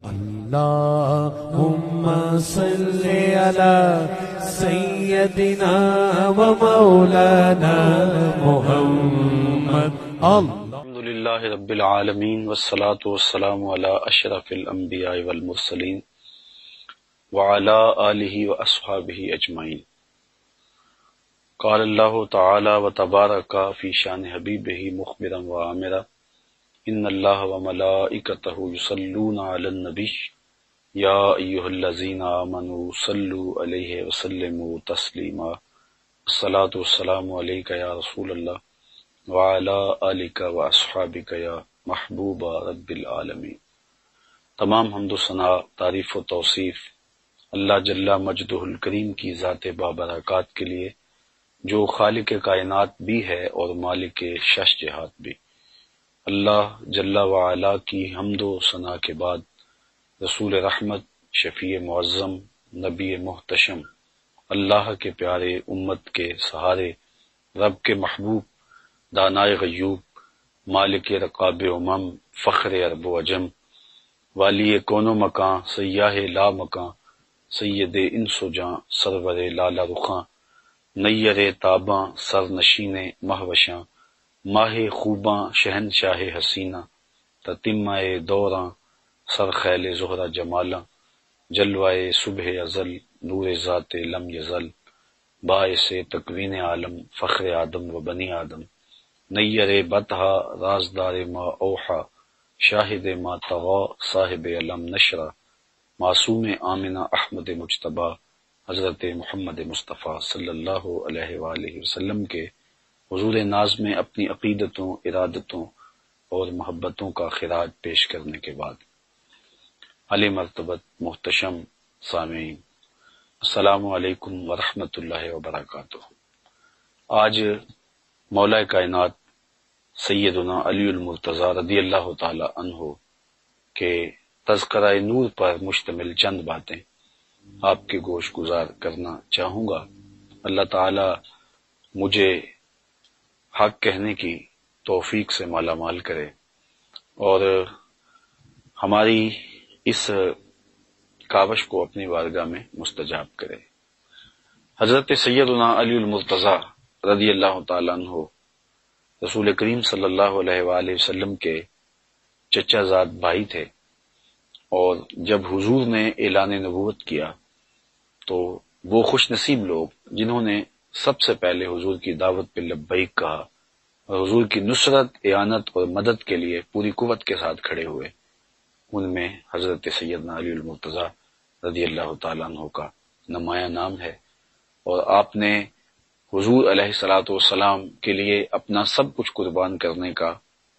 اللهم صل على سيدنا ومولانا محمد. الحمد للہ رب العالمین والصلاة والسلام علی اشرف الانبیاء والمرسلین وعلی آلہ واصحابہ اجمعین. قال اللہ تعالی وتبارک فی شان حبیبہ مخبرا وآمرا ان اللہ وملائکتہ یصلون علی النبی یا ایہا الذین آمنوا صلوا علیہ وسلموا تسلیما. الصلاۃ والسلام علیک یا رسول اللہ وعلی آلک واصحابک یا محبوب رب العالمین. تمام حمد و ثنا، تعریف و توصیف اللہ جل مجدہ الکریم کی ذات بابرکات کے لیے، جو خالق کائنات بھی ہے اور مالک شش جہات بھی. اللہ جل وعلا کی حمد و ثنا کے بعد رسول رحمت، شفیع معظم، نبی محتشم، اللہ کے پیارے، امت کے سہارے، رب کے محبوب، دانائے غیوب، مالک رقاب امم، فخر عرب و عجم، والی کون و مکاں، سیاہ لا مکاں، سید انس و جاں، سرور لالا رخاں، نیر تاباں، سر نشین مہوشاں، ماہ خوباں، شہنشاہ حسینہ، تتمہ دوراں، سر خیل زہرہ جمالاں، جلوائے صبح ازل، نور ذات لم یزل، باعث تکوین عالم، فخر آدم و بنی آدم، نیر بطحا، رازدار ما اوحا، شاہد ما طغا، صاحب علم نشرہ، معصوم آمنہ احمد مجتبیٰ، حضرت محمد مصطفیٰ صلی اللہ علیہ وآلہ وسلم کے حضور ناز میں اپنی عقیدتوں، ارادتوں اور محبتوں کا خراج پیش کرنے کے بعد، علی مرتبت محتشم سامعین، السلام علیکم ورحمۃ اللہ وبرکاتہ. آج مولا کائنات سیدنا علی المرتضیٰ رضی اللہ تعالی عنہ کے تذکرہ نور پر مشتمل چند باتیں آپ کے گوش گزار کرنا چاہوں گا. اللہ تعالی مجھے حق کہنے کی توفیق سے مالا مال کرے اور ہماری اس کاوش کو اپنی بارگاہ میں مستجاب کرے. حضرت سیدنا علی المرتضیٰ رضی اللہ تعالی عنہ رسول کریم صلی اللہ علیہ وآلہ وسلم کے چچا زاد بھائی تھے، اور جب حضور نے اعلان نبوت کیا تو وہ خوش نصیب لوگ جنہوں نے سب سے پہلے حضور کی دعوت پہ لبیک کہا اور حضور کی نصرت، اعانت اور مدد کے لیے پوری قوت کے ساتھ کھڑے ہوئے، ان میں حضرت سیدنا علی المرتضیٰ رضی اللہ تعالیٰ عنہ کا نمایاں نام ہے. اور آپ نے حضور علیہ الصلوۃ والسلام کے لیے اپنا سب کچھ قربان کرنے کا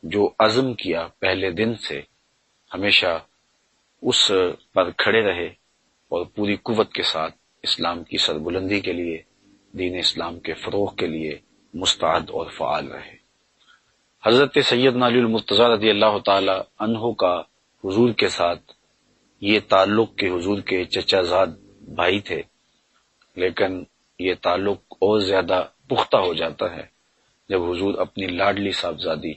جو عزم کیا، پہلے دن سے ہمیشہ اس پر کھڑے رہے اور پوری قوت کے ساتھ اسلام کی سربلندی کے لیے، دین اسلام کے فروغ کے لیے مستعد اور فعال رہے. حضرت سیدنا علی المرتضیٰ رضی اللہ تعالی عنہ کا حضور کے ساتھ یہ تعلق کہ حضور کے چچا زاد بھائی تھے، لیکن یہ تعلق اور زیادہ پختہ ہو جاتا ہے جب حضور اپنی لاڈلی صاحبزادی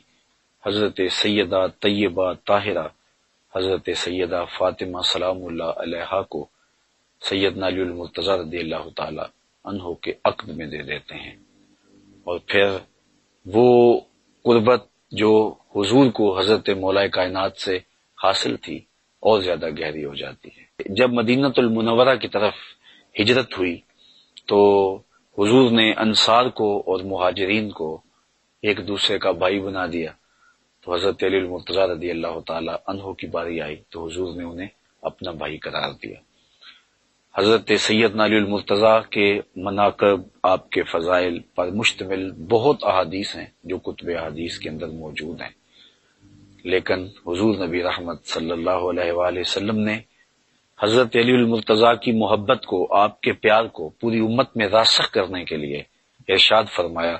حضرت سیدہ طیبہ طاہرہ حضرت سیدہ فاطمہ سلام اللہ علیہا کو سیدنا علی المرتضیٰ رضی اللہ تعالی عنہ کے عقد میں دے دیتے ہیں، اور پھر وہ قربت جو حضور کو حضرت مولا کائنات سے حاصل تھی اور زیادہ گہری ہو جاتی ہے. جب مدینہ المنورہ کی طرف ہجرت ہوئی تو حضور نے انصار کو اور مہاجرین کو ایک دوسرے کا بھائی بنا دیا. تو حضرت علی المرتضیٰ رضی اللہ تعالی عنہ کی باری آئی تو حضور نے انہیں اپنا بھائی قرار دیا. حضرت سیدنا علی المرتضیٰ کے مناقب، آپ کے فضائل پر مشتمل بہت احادیث ہیں جو کتب احادیث کے اندر موجود ہیں، لیکن حضور نبی رحمت صلی اللہ علیہ وآلہ وسلم نے حضرت علی المرتضیٰ کی محبت کو، آپ کے پیار کو پوری امت میں راسخ کرنے کے لیے ارشاد فرمایا.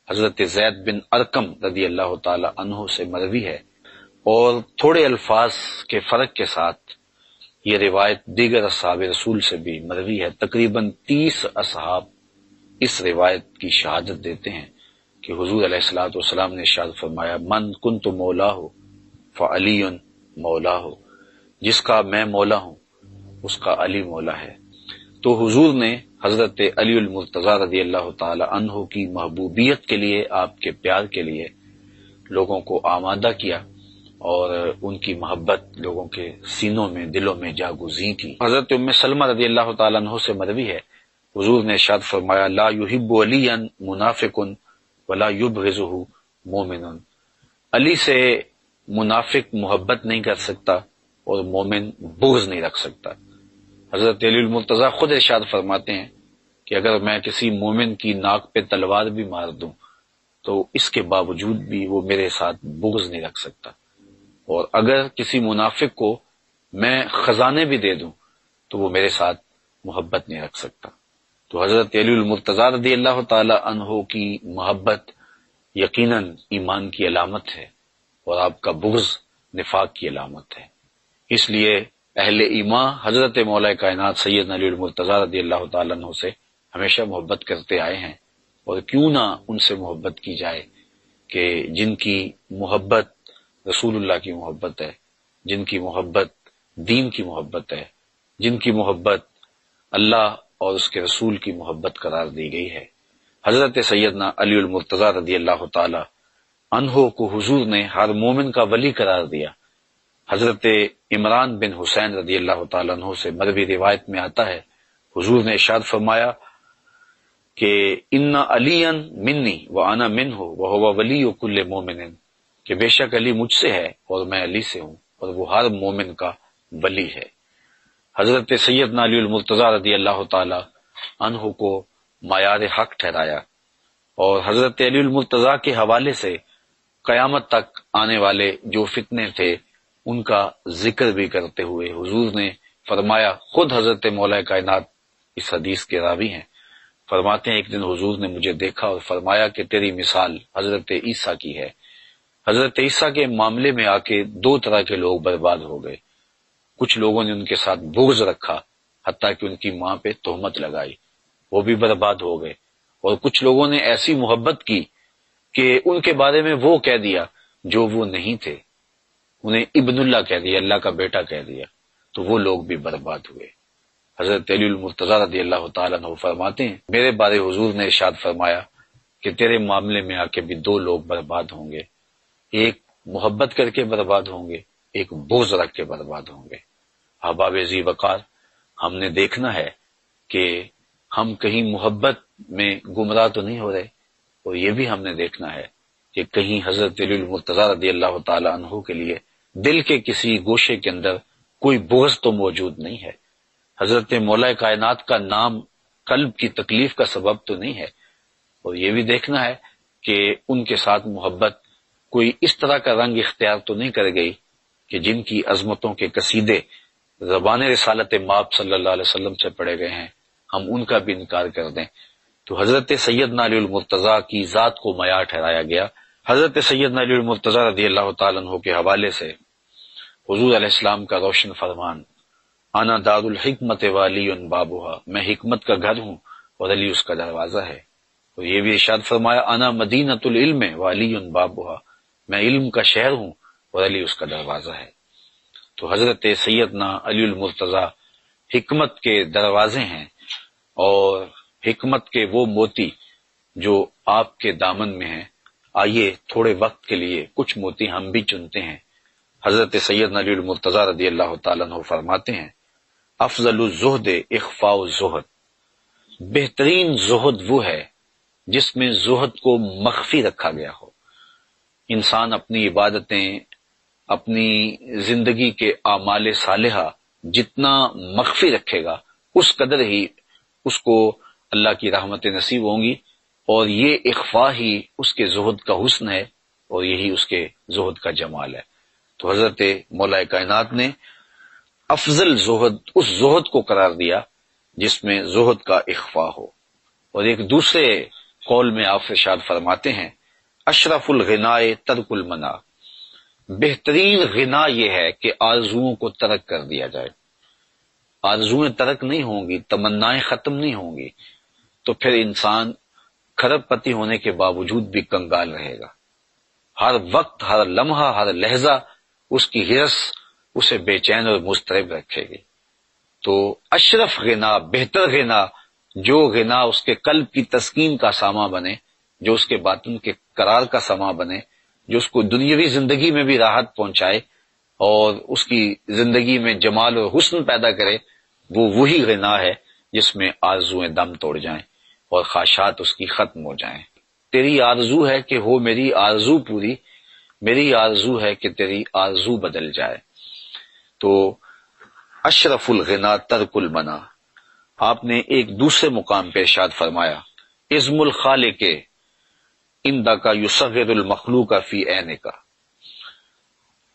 حضرت زید بن ارقم رضی اللہ تعالی عنہ سے مروی ہے، اور تھوڑے الفاظ کے فرق کے ساتھ یہ روایت دیگر اصحاب رسول سے بھی مروی ہے. تقریباً 30 اصحاب اس روایت کی شہادت دیتے ہیں کہ حضور علیہ الصلوۃ والسلام نے ارشاد فرمایا: من کنت مولاه فعلی مولاه، جس کا میں مولا ہوں اس کا علی مولا ہے۔ تو حضور نے حضرت علی المرتضی رضی اللہ تعالی عنہ کی محبوبیت کے لیے، آپ کے پیار کے لیے لوگوں کو آمادہ کیا اور ان کی محبت لوگوں کے سینوں میں، دلوں میں جاگزیں کی۔ حضرت ام سلمہ رضی اللہ تعالی عنہ سے مروی ہے، حضور نے ارشاد فرمایا لا یحب علی منافق ولا یبغضہ مومن، علی سے منافق محبت نہیں کر سکتا اور مومن بغض نہیں رکھ سکتا۔ حضرت علی المرتضی خود ارشاد فرماتے ہیں کہ اگر میں کسی مومن کی ناک پہ تلوار بھی مار دوں تو اس کے باوجود بھی وہ میرے ساتھ بغض نہیں رکھ سکتا، اور اگر کسی منافق کو میں خزانے بھی دے دوں تو وہ میرے ساتھ محبت نہیں رکھ سکتا۔ تو حضرت علی المرتضی رضی اللہ تعالی عنہ کی محبت یقیناً ایمان کی علامت ہے اور آپ کا بغض نفاق کی علامت ہے۔ اس لیے اہل ایمان حضرت مولا کائنات سیدنا علی المرتضی رضی اللہ تعالی عنہ سے ہمیشہ محبت کرتے آئے ہیں، اور کیوں نہ ان سے محبت کی جائے کہ جن کی محبت رسول اللہ کی محبت ہے، جن کی محبت دین کی محبت ہے، جن کی محبت اللہ اور اس کے رسول کی محبت قرار دی گئی ہے۔ حضرت سیدنا علی المرتضی رضی اللہ تعالی عنہ کو حضور نے ہر مومن کا ولی قرار دیا۔ حضرت عمران بن حسین رضی اللہ تعالیٰ عنہ سے مروی روایت میں آتا ہے، حضور نے ارشاد فرمایا کہ ان علی منی وانا منہ وہو ولی کل مومن، کہ بے شک علی مجھ سے ہے اور میں علی سے ہوں اور وہ ہر مومن کا ولی ہے۔ حضرت سیدنا علی المرتضی رضی اللہ تعالی عنہ کو معیار حق ٹھہرایا، اور حضرت علی المرتضی کے حوالے سے قیامت تک آنے والے جو فتنے تھے ان کا ذکر بھی کرتے ہوئے حضور نے فرمایا، خود حضرت مولا کائنات اس حدیث کے راوی ہیں، فرماتے ہیں ایک دن حضور نے مجھے دیکھا اور فرمایا کہ تیری مثال حضرت عیسیٰ کی ہے۔ حضرت عیسیٰ کے معاملے میں آ کے دو طرح کے لوگ برباد ہو گئے، کچھ لوگوں نے ان کے ساتھ بغض رکھا حتیٰ کہ ان کی ماں پہ تہمت لگائی، وہ بھی برباد ہو گئے، اور کچھ لوگوں نے ایسی محبت کی کہ ان کے بارے میں وہ کہہ دیا جو وہ نہیں تھے، انہیں ابن اللہ کہہ دیا، اللہ کا بیٹا کہہ دیا، تو وہ لوگ بھی برباد ہوئے۔ حضرت علی المرتضی رضی اللہ تعالیٰ عنہ فرماتے ہیں میرے بارے حضور نے ارشاد فرمایا کہ تیرے معاملے میں آ کے بھی دو لوگ برباد ہوں گے، ایک محبت کر کے برباد ہوں گے، ایک بغض رکھ کے برباد ہوں گے۔ احباب ذی وقار، ہم نے دیکھنا ہے کہ ہم کہیں محبت میں گمراہ تو نہیں ہو رہے، اور یہ بھی ہم نے دیکھنا ہے کہ کہیں حضرت علی المرتضی رضی اللہ تعالی عنہ کے لیے دل کے کسی گوشے کے اندر کوئی بغض تو موجود نہیں ہے، حضرت مولا کائنات کا نام قلب کی تکلیف کا سبب تو نہیں ہے، اور یہ بھی دیکھنا ہے کہ ان کے ساتھ محبت کوئی اس طرح کا رنگ اختیار تو نہیں کر گئی کہ جن کی عظمتوں کے قصیدے زبان رسالت مآب صلی اللہ علیہ وسلم سے پڑھے گئے ہیں ہم ان کا بھی انکار کر دیں۔ تو حضرت سیدنا علی المرتضی کی ذات کو معیار ٹھہرایا گیا۔ حضرت سیدنا علی المرتضی رضی اللہ تعالیٰ عنہ کے حوالے سے حضور علیہ السلام کا روشن فرمان، انا دار الحکمت وعلی بابها، میں حکمت کا گھر ہوں اور علی اس کا دروازہ ہے، اور یہ بھی ارشاد فرمایا انا مدینۃ العلم وعلی بابها، میں علم کا شہر ہوں اور علی اس کا دروازہ ہے۔ تو حضرت سیدنا علی المرتضی حکمت کے دروازے ہیں، اور حکمت کے وہ موتی جو آپ کے دامن میں ہیں۔ آئیے تھوڑے وقت کے لیے کچھ موتی ہم بھی چنتے ہیں۔ حضرت سیدنا علی المرتضی رضی اللہ تعالیٰ عنہ فرماتے ہیں افضل الزہد اخفاء الزہد، بہترین زہد وہ ہے جس میں زہد کو مخفی رکھا گیا ہو۔ انسان اپنی عبادتیں، اپنی زندگی کے اعمال صالحہ جتنا مخفی رکھے گا اس قدر ہی اس کو اللہ کی رحمتیں نصیب ہوں گی، اور یہ اخفاء ہی اس کے زہد کا حسن ہے، اور یہی اس کے زہد کا جمال ہے۔ تو حضرت مولا کائنات نے افضل زہد اس زہد کو قرار دیا جس میں زہد کا اخفاء ہو۔ اور ایک دوسرے قول میں آپ ارشاد فرماتے ہیں اشرف الغناء ترک المنع، بہترین غنا یہ ہے کہ آرزوؤں کو ترک کر دیا جائے۔ آرزویں ترک نہیں ہوں گی، تمنائیں ختم نہیں ہوں گی، تو پھر انسان کھرب پتی ہونے کے باوجود بھی کنگال رہے گا۔ ہر وقت، ہر لمحہ، ہر لہجہ اس کی ہرس اسے بے چین اور مضطرب رکھے گی۔ تو اشرف غنا، بہتر غنا، جو غنا اس کے قلب کی تسکین کا سامان بنے، جو اس کے باطن کے قرار کا سامان بنے، جو اس کو دنیاوی زندگی میں بھی راحت پہنچائے اور اس کی زندگی میں جمال اور حسن پیدا کرے، وہ وہی غنا ہے جس میں آرزویں دم توڑ جائیں اور خواہشات اس کی ختم ہو جائیں۔ تیری آرزو ہے کہ ہو میری آرزو پوری، میری آرزو ہے کہ تیری آرزو بدل جائے۔ تو اشرف الغنا ترک المنا۔ آپ نے ایک دوسرے مقام پہ ارشاد فرمایا، عزم الخالق اندک یصغر المخلوق فی عینک۔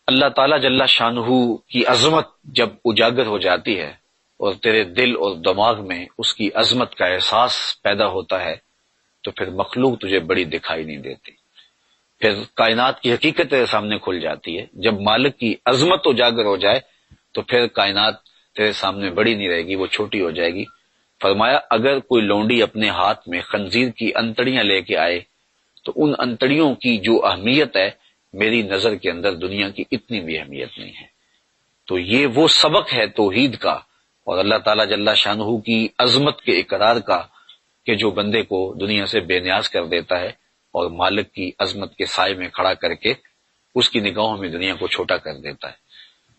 اللہ تعالیٰ جل شانہ کی عظمت جب اجاگر ہو جاتی ہے اور تیرے دل اور دماغ میں اس کی عظمت کا احساس پیدا ہوتا ہے تو پھر مخلوق تجھے بڑی دکھائی نہیں دیتی، پھر کائنات کی حقیقت تیرے سامنے کھل جاتی ہے۔ جب مالک کی عظمت اجاگر ہو جائے تو پھر کائنات تیرے سامنے بڑی نہیں رہے گی، وہ چھوٹی ہو جائے گی۔ فرمایا اگر کوئی لونڈی اپنے ہاتھ میں خنزیر کی انتڑیاں لے کے آئے تو ان انتڑیوں کی جو اہمیت ہے میری نظر کے اندر دنیا کی اتنی بھی اہمیت نہیں ہے۔ تو یہ وہ سبق ہے توحید کا اور اللہ تعالیٰ جل شانہ کی عظمت کے اقرار کا کہ جو بندے کو دنیا سے بے نیاز کر دیتا ہے اور مالک کی عظمت کے سائے میں کھڑا کر کے اس کی نگاہوں میں دنیا کو چھوٹا کر دیتا ہے۔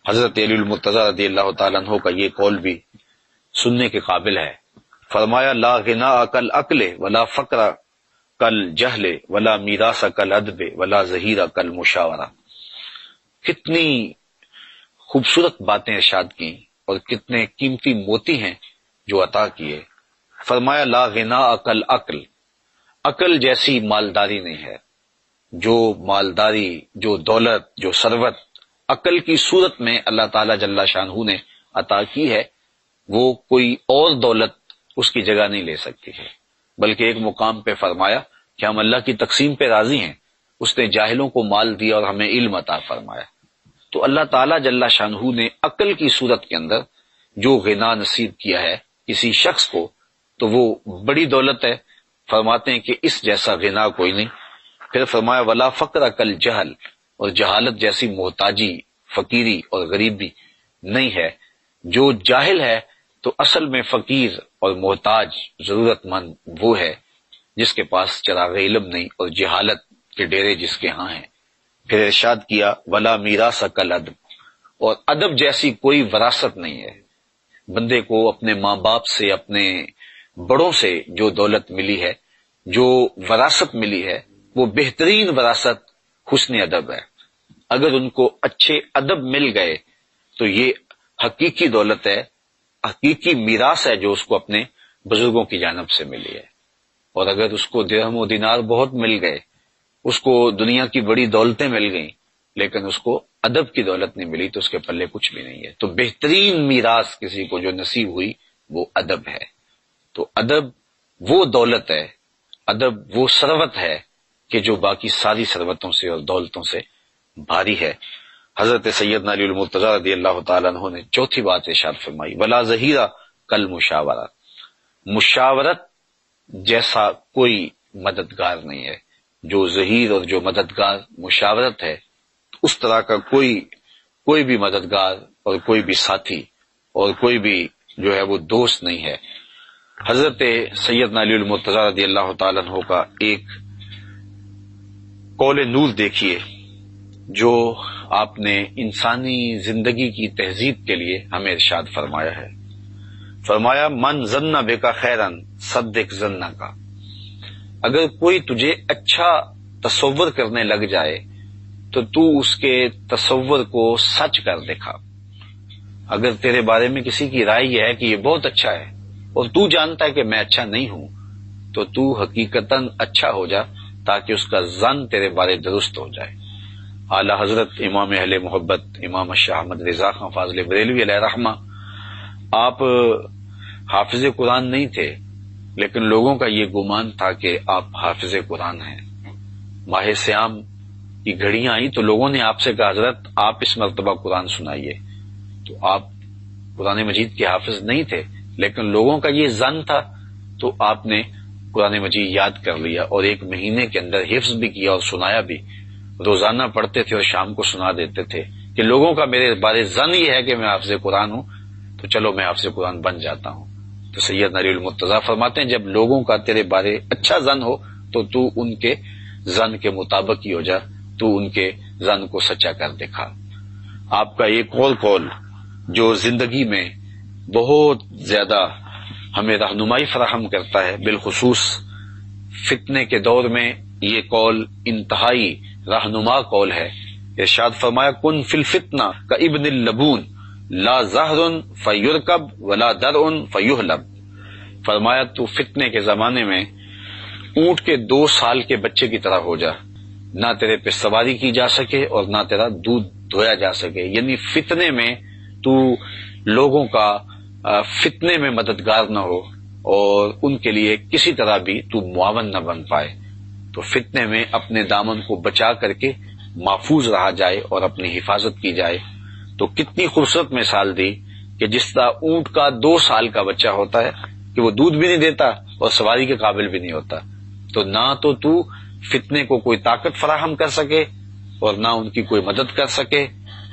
حضرت علی المرتضیٰ رضی اللہ تعالیٰ عنہ کا یہ قول بھی سننے کے قابل ہے۔ فرمایا لا غنا کل عقل ولا فقر کل جہل ولا میراث کل ادب ولا ظہیر کل مشاورہ۔ کتنی خوبصورت باتیں ارشاد کی اور کتنے قیمتی موتی ہیں جو عطا کیے۔ فرمایا لا غنا کل عقل، عقل جیسی مالداری نہیں ہے۔ جو مالداری، جو دولت، جو ثروت عقل کی صورت میں اللہ تعالیٰ جل شانہ نے عطا کی ہے، وہ کوئی اور دولت اس کی جگہ نہیں لے سکتی ہے۔ بلکہ ایک مقام پہ فرمایا کہ ہم اللہ کی تقسیم پہ راضی ہیں، اس نے جاہلوں کو مال دیا اور ہمیں علم عطا فرمایا۔ تو اللہ تعالیٰ جل شانہ نے عقل کی صورت کے اندر جو غنا نصیب کیا ہے کسی شخص کو تو وہ بڑی دولت ہے۔ فرماتے ہیں کہ اس جیسا غنا کوئی نہیں۔ پھر فرمایا ولا فقر کل جہل، اور جہالت جیسی محتاجی، فقیری اور غریبی نہیں ہے۔ جو جاہل ہے تو اصل میں فقیر اور محتاج ضرورت مند وہ ہے جس کے پاس چراغ علم نہیں اور جہالت کے ڈیرے جس کے ہاں ہیں۔ پھر ارشاد کیا ولا میراث کل ادب، اور ادب جیسی کوئی وراثت نہیں ہے۔ بندے کو اپنے ماں باپ سے، اپنے بڑوں سے جو دولت ملی ہے، جو وراثت ملی ہے، وہ بہترین وراثت حسن ادب ہے۔ اگر ان کو اچھے ادب مل گئے تو یہ حقیقی دولت ہے، حقیقی میراث ہے جو اس کو اپنے بزرگوں کی جانب سے ملی ہے۔ اور اگر اس کو درہم و دینار بہت مل گئے، اس کو دنیا کی بڑی دولتیں مل گئیں، لیکن اس کو ادب کی دولت نہیں ملی تو اس کے پلے کچھ بھی نہیں ہے۔ تو بہترین میراث کسی کو جو نصیب ہوئی وہ ادب ہے۔ تو ادب وہ دولت ہے، ادب وہ ثروت ہے کہ جو باقی ساری ثروتوں سے اور دولتوں سے بھاری ہے۔ حضرت سیدنا علی المرتضیٰ رضی اللہ تعالیٰ عنہ نے چوتھی بات ارشاد فرمائی ولا ظہیرہ کل مشاورہ، مشاورت جیسا کوئی مددگار نہیں ہے۔ جو ظہیر اور جو مددگار مشاورت ہے، اس طرح کا کوئی بھی مددگار اور کوئی بھی ساتھی اور کوئی بھی جو ہے وہ دوست نہیں ہے۔ حضرت سیدنا علی المرتضیٰ رضی اللہ تعالیٰ عنہ کا ایک قول نور دیکھیے جو آپ نے انسانی زندگی کی تہذیب کے لیے ہمیں ارشاد فرمایا ہے۔ فرمایا من ظن بک خیرا صدق ظن کا، اگر کوئی تجھے اچھا تصور کرنے لگ جائے تو اس کے تصور کو سچ کر دکھا۔ اگر تیرے بارے میں کسی کی رائے یہ ہے کہ یہ بہت اچھا ہے اور تو جانتا ہے کہ میں اچھا نہیں ہوں، تو حقیقتاً اچھا ہو جا تاکہ اس کا ظن تیرے بارے درست ہو جائے۔ اعلی حضرت امام اہل محبت امام شاہ احمد رضا خان فاضل بریلوی علیہ رحمہ، آپ حافظ قرآن نہیں تھے، لیکن لوگوں کا یہ گمان تھا کہ آپ حافظ قرآن ہیں۔ ماہ سیام کی گھڑیاں آئیں تو لوگوں نے آپ سے کہا حضرت آپ اس مرتبہ قرآن سنائیے۔ تو آپ قرآن مجید کے حافظ نہیں تھے، لیکن لوگوں کا یہ ظن تھا تو آپ نے قرآن مجید یاد کر لیا اور ایک مہینے کے اندر حفظ بھی کیا اور سنایا بھی۔ روزانہ پڑھتے تھے اور شام کو سنا دیتے تھے۔ کہ لوگوں کا میرے بارے زن یہ ہے کہ میں حافظ قرآن ہوں تو چلو میں حافظ قرآن بن جاتا ہوں۔ تو سیدنا علی المرتضیٰ فرماتے ہیں جب لوگوں کا تیرے بارے اچھا زن ہو تو ان کے زن کے مطابق ہی ہو جا، تو ان کے زن کو سچا کر دکھا۔ آپ کا ایک اور قول جو زندگی میں بہت زیادہ ہمیں رہنمائی فراہم کرتا ہے، بالخصوص فتنے کے دور میں یہ قول انتہائی رہنما قول ہے۔ ارشاد فرمایا کن فی الفتنہ کابن اللبون لا زہر فیرکب ولا درع فیحلب، فرمایا تو فتنے کے زمانے میں اونٹ کے 2 سال کے بچے کی طرح ہو جا، نہ تیرے پہ سواری کی جا سکے اور نہ تیرا دودھ دھویا جا سکے، یعنی فتنے میں تو لوگوں کا فتنے میں مددگار نہ ہو اور ان کے لیے کسی طرح بھی تو معاون نہ بن پائے، تو فتنے میں اپنے دامن کو بچا کر کے محفوظ رہا جائے اور اپنی حفاظت کی جائے۔ تو کتنی خوبصورت مثال دی کہ جس طرح اونٹ کا 2 سال کا بچہ ہوتا ہے کہ وہ دودھ بھی نہیں دیتا اور سواری کے قابل بھی نہیں ہوتا، تو نہ تو فتنے کو کوئی طاقت فراہم کر سکے اور نہ ان کی کوئی مدد کر سکے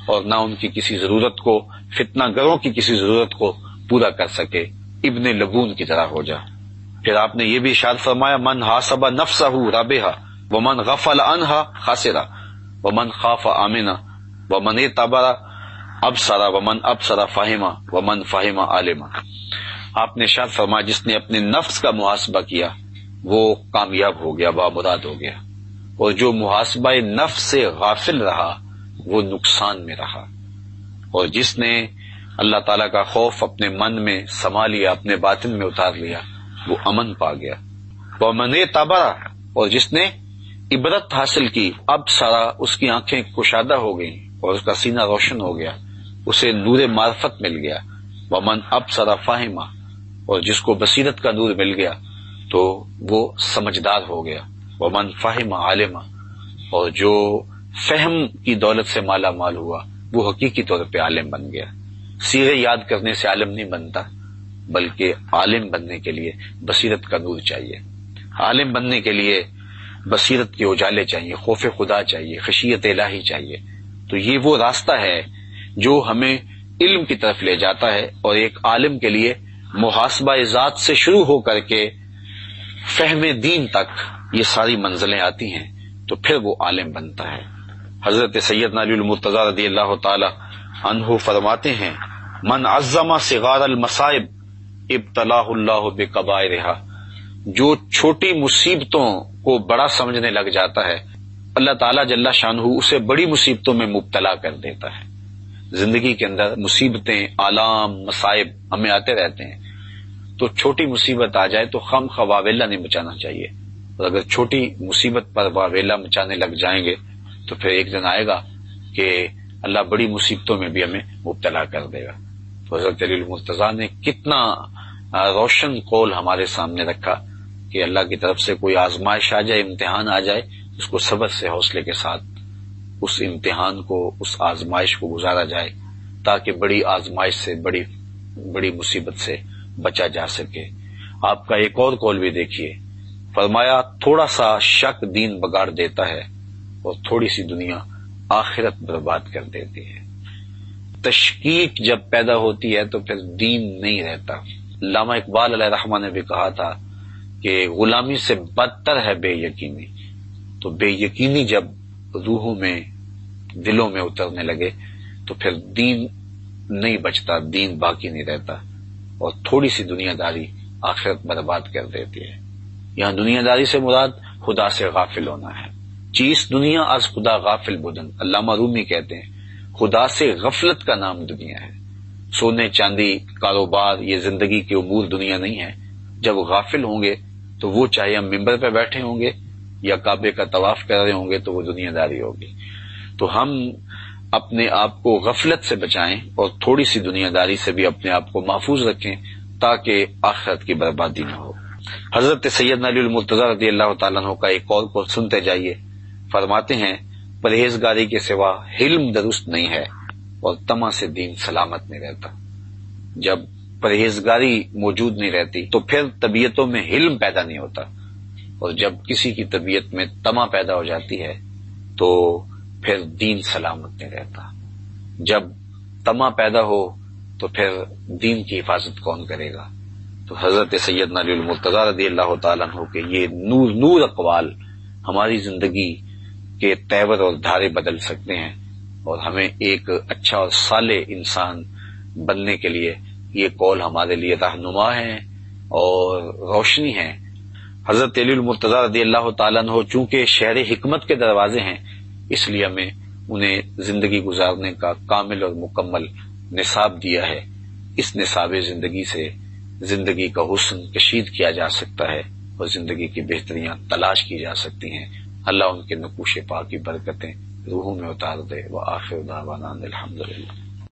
اور نہ ان کی کسی ضرورت کو، فتنہ گروں کی کسی ضرورت کو پورا کر سکے، ابن لبون کی طرح ہو جا۔ پھر آپ نے یہ بھی ارشاد فرمایا من حاسب نفسہ رابحا ومن غفل عنہا خاسرا ومن خاف آمنا ومن اعتبر ابصر ومن ابصر فہما ومن فہم عالما۔ آپ نے ارشاد فرمایا جس نے اپنے نفس کا محاسبہ کیا وہ کامیاب ہو گیا، بامراد ہو گیا، اور جو محاسبہ نفس سے غافل رہا وہ نقصان میں رہا، اور جس نے اللہ تعالیٰ کا خوف اپنے من میں سما لیا، اپنے باطن میں اتار لیا، وہ امن پا گیا۔ ومن اعتبر، اور جس نے عبرت حاصل کی، اب سارا اس کی آنکھیں کشادہ ہو گئیں اور اس کا سینہ روشن ہو گیا، اسے نور معرفت مل گیا۔ ومن ابصر فاہما، اور جس کو بصیرت کا نور مل گیا تو وہ سمجھدار ہو گیا۔ ومن فہم عالما، اور جو فہم کی دولت سے مالا مال ہوا وہ حقیقی طور پہ عالم بن گیا۔ سیرے یاد کرنے سے عالم نہیں بنتا، بلکہ عالم بننے کے لیے بصیرت کا نور چاہیے، عالم بننے کے لیے بصیرت کے اجالے چاہیے، خوف خدا چاہیے، خشیت الہی چاہیے۔ تو یہ وہ راستہ ہے جو ہمیں علم کی طرف لے جاتا ہے، اور ایک عالم کے لیے محاسبہ ذات سے شروع ہو کر کے فہم دین تک یہ ساری منزلیں آتی ہیں، تو پھر وہ عالم بنتا ہے۔ حضرت سیدنا علی المرتضیٰ رضی اللہ تعالی عنہ فرماتے ہیں من عظم صغار المصائب ابتلاہ اللہ بکبائرہا، جو چھوٹی مصیبتوں کو بڑا سمجھنے لگ جاتا ہے اللہ تعالیٰ جل شانہ اسے بڑی مصیبتوں میں مبتلا کر دیتا ہے۔ زندگی کے اندر مصیبتیں، آلام، مصائب ہمیں آتے رہتے ہیں، تو چھوٹی مصیبت آ جائے تو خم خواہ واویلا نہیں مچانا چاہیے، اور اگر چھوٹی مصیبت پر واویلا مچانے لگ جائیں گے تو پھر ایک دن آئے گا کہ اللہ بڑی مصیبتوں میں بھی ہمیں مبتلا کر دے گا۔ تو حضرت علی المرتضیٰ نے کتنا روشن قول ہمارے سامنے رکھا کہ اللہ کی طرف سے کوئی آزمائش آ جائے، امتحان آ جائے، اس کو صبر سے، حوصلے کے ساتھ اس امتحان کو، اس آزمائش کو گزارا جائے، تاکہ بڑی آزمائش سے، بڑی مصیبت سے بچا جا سکے۔ آپ کا ایک اور قول بھی دیکھیے، فرمایا تھوڑا سا شک دین بگاڑ دیتا ہے اور تھوڑی سی دنیا آخرت برباد کر دیتی ہے۔ تشکیک جب پیدا ہوتی ہے تو پھر دین نہیں رہتا۔ علامہ اقبال علیہ رحمہ نے بھی کہا تھا کہ غلامی سے بدتر ہے بے یقینی، تو بے یقینی جب روحوں میں، دلوں میں اترنے لگے تو پھر دین نہیں بچتا، دین باقی نہیں رہتا، اور تھوڑی سی دنیا داری آخرت برباد کر دیتی ہے۔ یہاں دنیا داری سے مراد خدا سے غافل ہونا ہے۔ چیز دنیا از خدا غافل بدن، علامہ رومی کہتے ہیں خدا سے غفلت کا نام دنیا ہے۔ سونے چاندی، کاروبار، یہ زندگی کے امور دنیا نہیں ہے۔ جب غافل ہوں گے تو وہ چاہے ہم ممبر پہ بیٹھے ہوں گے یا کعبے کا طواف کر رہے ہوں گے تو وہ دنیا داری ہوگی۔ تو ہم اپنے آپ کو غفلت سے بچائیں اور تھوڑی سی دنیا داری سے بھی اپنے آپ کو محفوظ رکھیں تاکہ آخرت کی بربادی نہ ہو۔ حضرت سیدنا علی المرتضیٰ رضی اللہ تعالیٰ عنہ کا ایک اور کو سنتے جائیے، فرماتے ہیں پرہیزگاری کے سوا حلم درست نہیں ہے اور طمع سے دین سلامت نہیں رہتا۔ جب پرہیزگاری موجود نہیں رہتی تو پھر طبیعتوں میں حلم پیدا نہیں ہوتا، اور جب کسی کی طبیعت میں طمع پیدا ہو جاتی ہے تو پھر دین سلامت نہیں رہتا۔ جب تما پیدا ہو تو پھر دین کی حفاظت کون کرے گا؟ تو حضرت سیدنا علی المرتضیٰ رضی اللہ تعالیٰ عنہ کے یہ نور اقوال ہماری زندگی کے تیور اور دھارے بدل سکتے ہیں، اور ہمیں ایک اچھا اور صالح انسان بننے کے لیے یہ قول ہمارے لیے رہنما ہیں اور روشنی ہیں۔ حضرت علی المرتضیٰ رضی اللہ تعالیٰ عنہ چونکہ شہر حکمت کے دروازے ہیں، اس لیے ہمیں انہیں زندگی گزارنے کا کامل اور مکمل نصاب دیا ہے۔ اس نصاب زندگی سے زندگی کا حسن کشید کیا جا سکتا ہے اور زندگی کی بہتریاں تلاش کی جا سکتی ہیں۔ اللہ ان کے نقوش پاک کی برکتیں روحوں میں اتار دے۔ وآخر دعوانا الحمدللہ۔